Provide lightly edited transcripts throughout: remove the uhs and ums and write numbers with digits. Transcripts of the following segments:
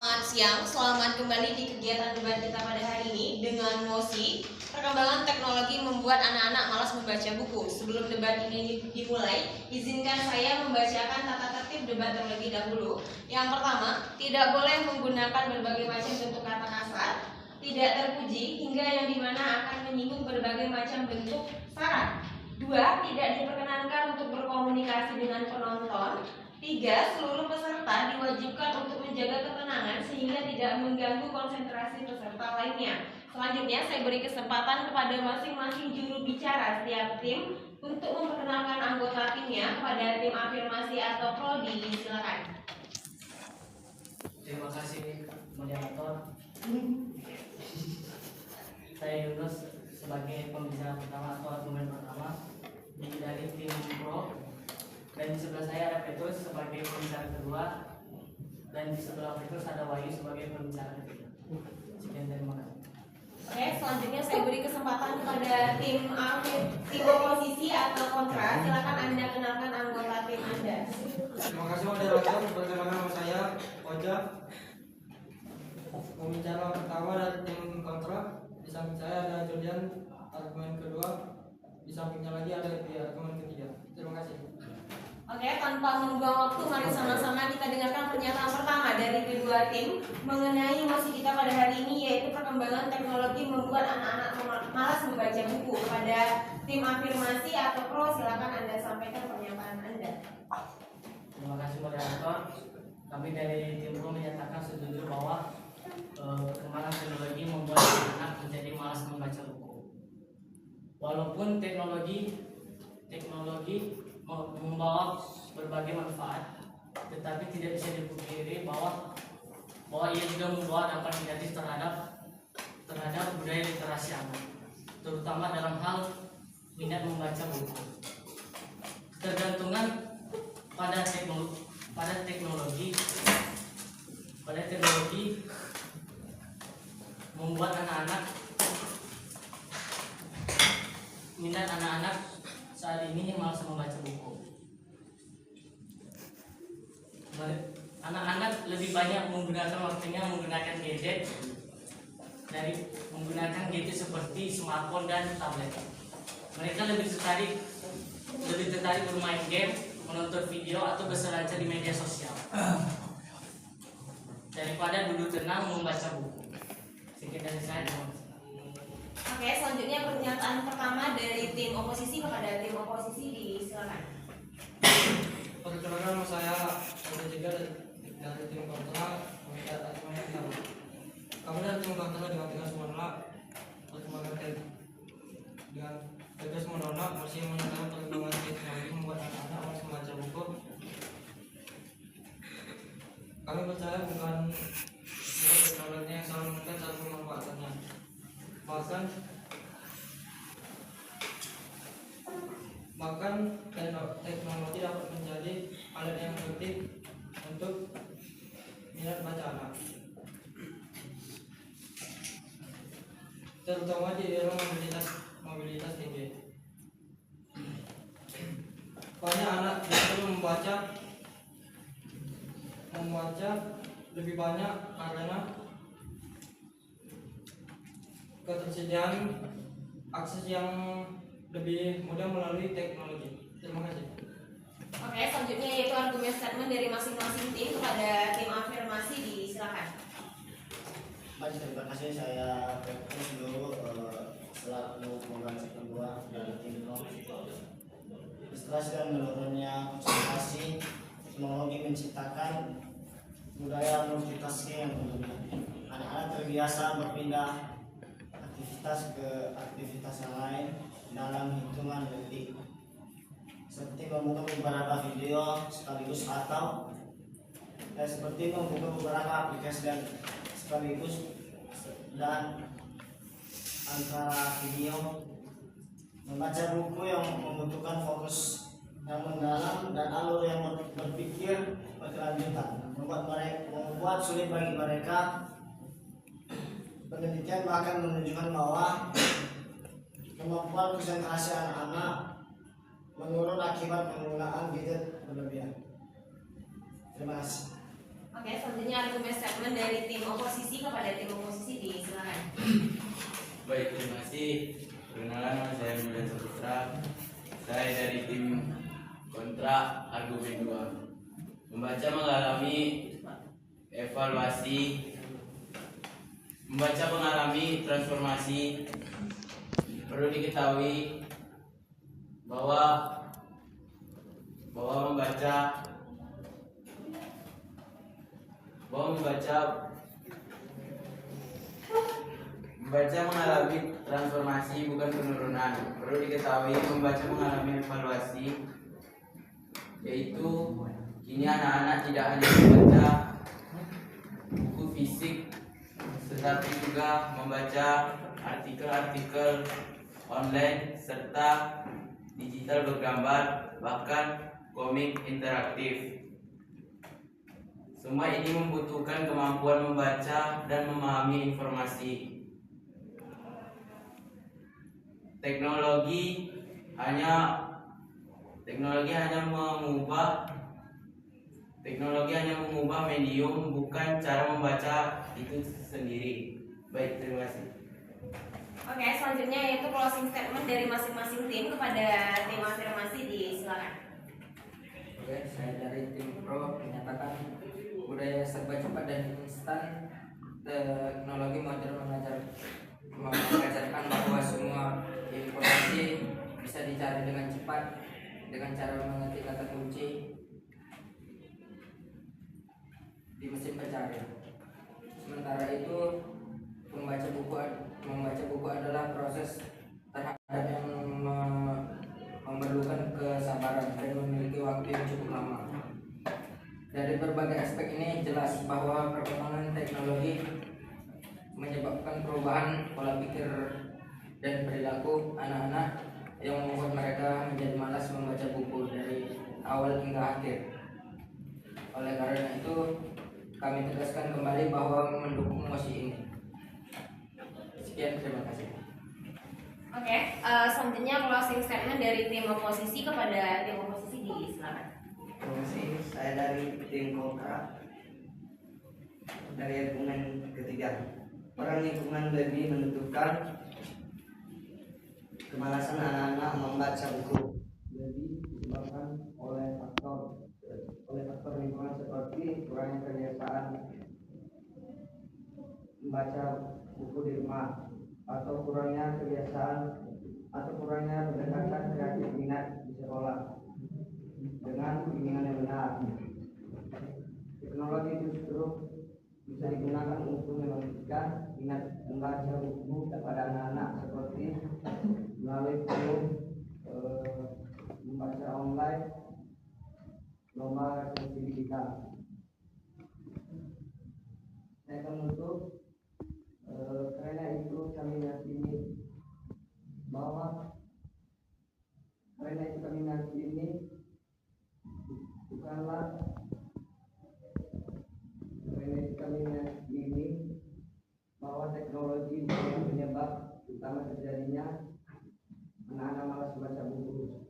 Selamat siang, selamat kembali di kegiatan debat kita pada hari ini dengan mosi perkembangan teknologi membuat anak-anak malas membaca buku. Sebelum debat ini dimulai, izinkan saya membacakan tata tertib debat terlebih dahulu. Yang pertama, tidak boleh menggunakan berbagai macam bentuk kata kasar, tidak terpuji, hingga yang dimana akan menyinggung berbagai macam bentuk syarat. 2. Tidak diperkenankan untuk berkomunikasi dengan penonton. 3. Seluruh peserta diwajibkan untuk menjaga ketenangan sehingga tidak mengganggu konsentrasi peserta lainnya. Selanjutnya saya beri kesempatan kepada masing-masing juru bicara setiap tim untuk memperkenalkan anggota timnya. Kepada tim afirmasi atau prodi, silakan. Terima kasih moderator. Saya Yunus sebagai pembicara pertama atau argumen pertama dari tim pro, dan di sebelah saya ada Petrus sebagai pembicara kedua, dan di sebelah Petrus ada Wahyu sebagai pembicara ketiga. Sekian, terima kasih. Oke, selanjutnya saya beri kesempatan kepada tim oposisi atau kontra. Silakan Anda kenalkan anggota tim Anda. Terima kasih moderator. Perkenalkan nama saya Oja, pembicara pertama dari tim kontra. Di samping saya ada Julian, argumen kedua. Di sampingnya lagi ada argumen ketiga. Terima kasih. Oke, tanpa membuang waktu, mari sama-sama kita dengarkan pernyataan pertama dari kedua tim mengenai mosi kita pada hari ini, yaitu perkembangan teknologi membuat anak-anak malas membaca buku. Pada tim afirmasi atau pro, silakan Anda sampaikan pernyataan Anda. Terima kasih moderator. Kami dari tim pro menyatakan setuju bahwa perkembangan teknologi membuat anak menjadi malas membaca buku. Walaupun teknologi membawa berbagai manfaat, tetapi tidak bisa dipungkiri bahwa ia juga membawa dampak negatif terhadap budaya literasi anak, terutama dalam hal minat membaca buku. Ketergantungan pada teknologi membuat minat anak-anak saat ini malas membaca buku. Anak-anak lebih banyak menggunakan waktunya menggunakan gadget seperti smartphone dan tablet. Mereka lebih tertarik bermain game, menonton video atau berselancar di media sosial daripada duduk tenang membaca buku. Sekian dari saya. Oke, selanjutnya pernyataan pertama dari tim oposisi kepada tim oposisi, silakan. Perkenalkan nama saya Oja juga dari tim kontra. Kami dari tim kontra dengan tugas menolak masih menyatakan perkembangan teknologi membuat anak-anak malas membaca buku. Kami percaya bukan teknologi yang selalu menentukan satu pemanfaatannya. Bahkan teknologi dapat menjadi alat yang penting untuk minat baca anak, terutama di dalam mobilitas tinggi. Banyak anak justru membaca lebih banyak karena ketersediaan akses yang lebih mudah melalui teknologi. Terima kasih. Oke, selanjutnya yaitu argumen statement dari masing-masing tim. Kepada tim afirmasi, silakan. Baik, terima kasih. Saya Petrus dulu selaku pembaca kedua dari tim pro. Ilustrasi dan menurunnya konsentrasi teknologi menciptakan budaya multitasking yang berlebihan. Anak-anak terbiasa berpindah aktivitas ke aktivitas yang lain dalam hitungan detik, seperti membuka beberapa video sekaligus atau seperti membuka beberapa aplikasi dan sekaligus, dan antara video. Membaca buku yang membutuhkan fokus yang mendalam dan alur yang berpikir berkelanjutan membuat sulit bagi mereka. Penelitian bahkan menunjukkan bahwa kemampuan konsentrasi anak-anak menurun akibat penggunaan gadget berlebihan. Terima kasih. Oke, selanjutnya argumen statement dari tim oposisi kepada tim oposisi, disilakan. Baik, terima kasih. Perkenalan, nama saya Mulia Saputra. Saya dari tim kontra argumen 2. Membaca mengalami transformasi. Perlu diketahui bahwa membaca mengalami transformasi bukan penurunan. Perlu diketahui membaca mengalami evaluasi, yaitu kini anak-anak tidak hanya membaca buku fisik, tetapi juga membaca artikel-artikel online serta digital bergambar, bahkan komik interaktif. Semua ini membutuhkan kemampuan membaca dan memahami informasi. Teknologi hanya mengubah medium, bukan cara membaca itu sendiri. Baik, terima kasih. Oke, selanjutnya yaitu closing statement dari masing-masing tim kepada tim afirmasi, disilakan. Oke, saya dari tim pro menyatakan budaya serba cepat dan instan, teknologi modern mengajarkan bahwa semua informasi bisa dicari dengan cepat dengan cara mengetik kata kunci di mesin pencari. Sementara itu membaca buku adalah proses terhadap yang memerlukan kesabaran dan memiliki waktu yang cukup lama. Dari berbagai aspek ini jelas bahwa perkembangan teknologi menyebabkan perubahan pola pikir dan perilaku anak-anak yang membuat mereka menjadi malas membaca buku dari awal hingga akhir. Oleh karena itu, kami tegaskan kembali bahwa mendukung mosi ini. Sekian, terima kasih. Oke, selanjutnya closing statement dari tim oposisi kepada tim oposisi, disilakan. Terima kasih. Saya dari tim kontra dari argumen ketiga. Orang lingkungan lebih menentukan kemalasan anak-anak membaca buku. Jadi disebabkan oleh faktor lingkungan seperti kurangnya kebiasaan membaca buku di rumah, atau kurangnya pendekatan kreatif minat di sekolah dengan bimbingan yang benar. Teknologi justru bisa digunakan untuk membangkitkan minat membaca buku kepada anak-anak, seperti melalui forum membaca online, lomba resensi digital. Saya akan menutup karena itu kami yakini bahwa teknologi bukan penyebab utama terjadinya anak-anak malas membaca buku.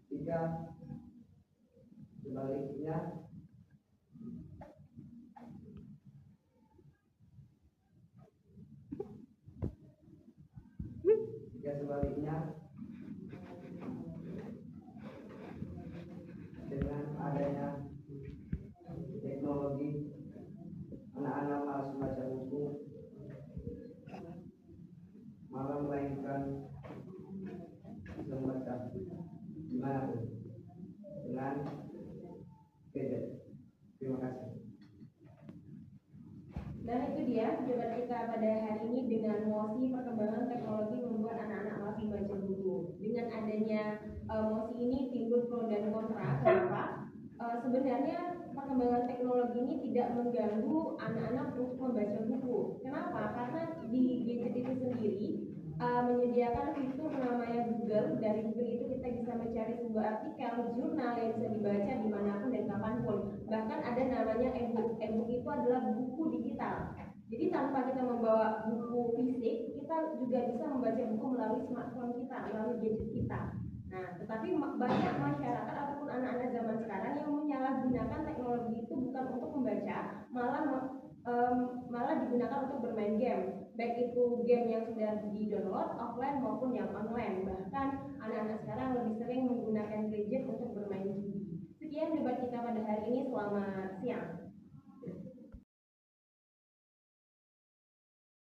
Jika sebaliknya dengan adanya teknologi anak-anak malas membaca buku, malah melainkan membaca dimanapun dengan gadget. Terima kasih. Dan itu dia debat kita pada hari ini dengan mosi perkembangan teknologi membuat anak-anak malas membaca buku. Dengan adanya mosi ini timbul pro dan kontra. Kenapa? Sebenarnya perkembangan teknologi ini tidak mengganggu anak-anak untuk membaca buku. Kenapa? Karena di gadget itu sendiri menyediakan fitur namanya Google. Dari Google itu kita bisa mencari sebuah artikel, jurnal yang bisa dibaca dimanapun dan kapanpun. Bahkan ada namanya e-book. E-book itu adalah buku digital. Jadi tanpa kita membawa buku fisik, kita juga bisa membaca buku melalui smartphone kita, melalui gadget kita. Nah, tetapi banyak masyarakat ataupun ataupun anak-anak zaman sekarang yang menyalahgunakan teknologi itu bukan untuk membaca, malah digunakan untuk bermain game, baik itu game yang sudah di-download offline maupun yang online. Bahkan anak-anak sekarang lebih sering menggunakan